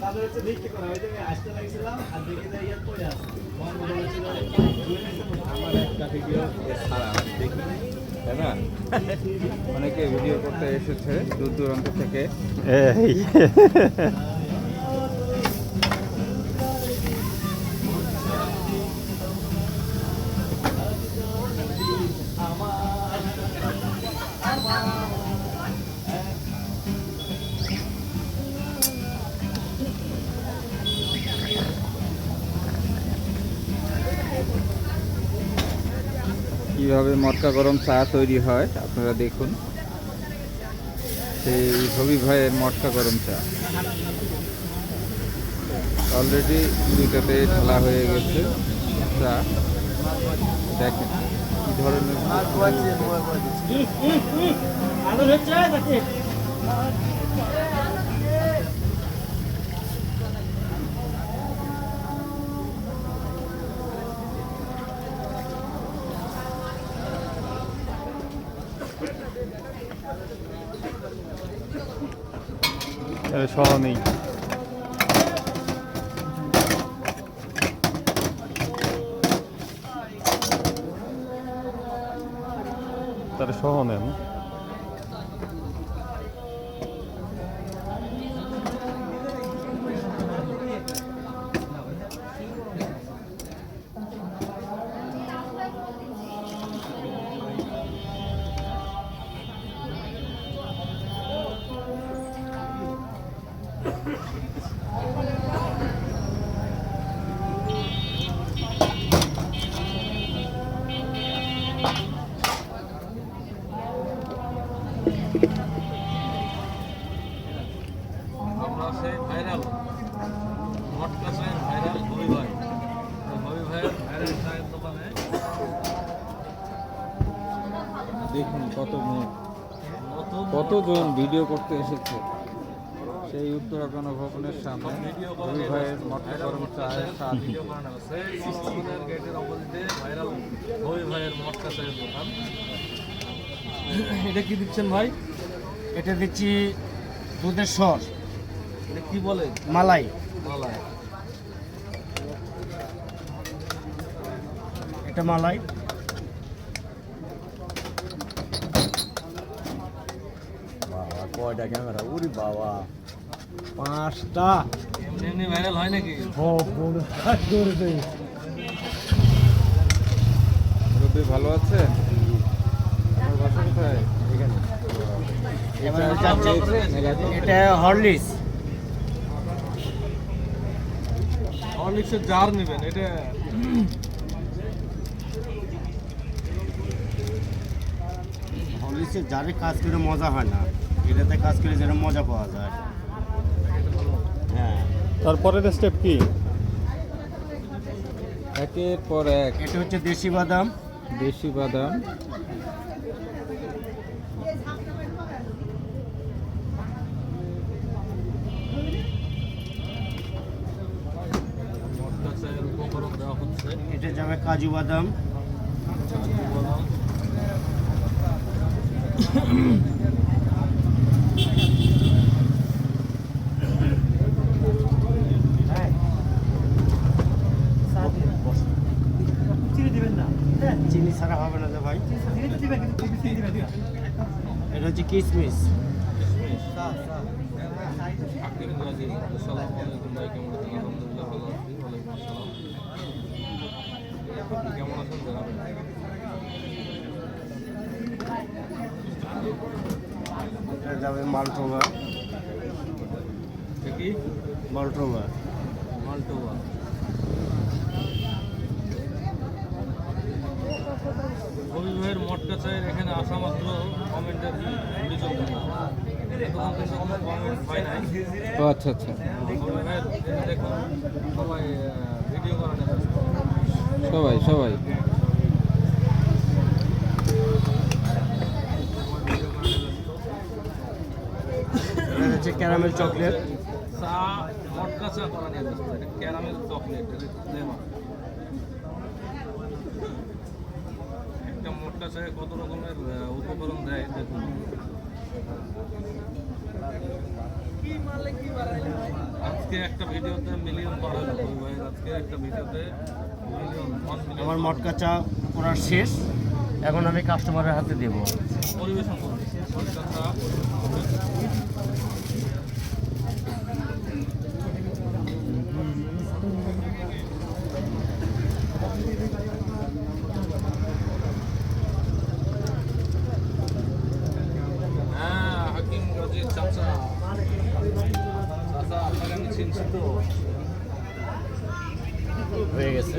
আমার একটা ভিডিও ছাড়া দেখি, তাই না? অনেকে ভিডিও করতে এসেছে দূর দূরান্ত থেকে। কিভাবে মটকা গরম চা তৈরি হয় আপনারা দেখুন। সেই হবি ভাইয়ের মটকা গরম চা অলরেডি দুইটাতে ঢালা হয়ে গেছে চা। দেখেন কি ধরনের সহ নেই। তার সহ নেন। আমরা সেই ভাইরাল মটকা চায়ের ভাইরাল হবি ভাই, হবি ভাইয়ের ভাইরাল চায়ের দোকানে দেখুন নতুন কতজন ভিডিও করতে এসেছে সেই উত্তরাখণ্ড ভবনের সামনে হবি ভাইয়ের মটকা গরম চায়ের স্বাদ। ভিডিও বানানো হচ্ছে আমাদের গেটের অপোজিটে ভাইরাল হবি ভাইয়ের মটকা চায়ের দোকান। এটা কি দিচ্ছেন ভাই? এটা দিচ্ছি দুধের সর, এটা কি বলে? মালাই। মালাই। এটা মালাই। বাবা কয়টা ক্যামেরা, উরি বাবা 5টা। এমনি এমনি ভাইরাল হয় নাকি? রবি ভালো আছেন? আমার বাসা কোথায়? এখানে এটা হরলিক্স। হরলিক্সের জার নেবেন। এটা হরলিক্সের জারে কাজ করে মজা হয় না, এটাতে কাজ করে যেন মজা পাওয়া যায়। হ্যাঁ, তারপরের স্টেপ কি? একের পর এক এটা হচ্ছে দেশি বাদাম। দেশি বাদাম, মটকা চায়ের উপকরণ দেওয়া হচ্ছে। এটা যাবে কাজু বাদাম। কাজু বাদাম, চিনি ছাড়া হবে না যে ভাই। এটা হচ্ছে কিশমিশ। হাকিম গাজী। আসসালামু আলাইকুম ভাই, কেমন আছেন? আলহামদুলিল্লাহ ভালো আছি। ওয়ালাইকুম আসসালাম। আপনি কেমন আছেন জানাবেন। এটা যাবে মালটোবা। এটা কি? মালটোবা। মালটোবা। হবি ভাইয়ের মটকা চায়ের এখানে আসা মাত্র কমেন্টের ঘুরে চলতে দোকান থেকে কোনো কমেন্ট পাই নাই। ও আচ্ছা আচ্ছা, হবি ভাইয়ের এই দেখুন সবাই ভিডিও করেন। সবাই সবাই এটা হচ্ছে ক্যারামেল চকলেট। চা মটকা চা করা নিয়ে ব্যস্ত। এটা ক্যারামেল চকলেট, এটা ফ্লেভার। একটা মটকা চায়ে কত রকমের উপকরণ দেয় দেখুন। আজকে একটা ভিডিওতে মিলিয়ন পার হলো রবি ভাইয়ের, আজকে একটা ভিডিওতে মিলিয়ন আমার মটকা চা করার শেষ, এখন আমি কাস্টমারের হাতে দেবো। পরিবেশন করুন মটকা চা। হ্যাঁ, হাকিম গাজীর চাচা, চাচা আপনাকে আমি চিনছি তো। হয়ে গেছে।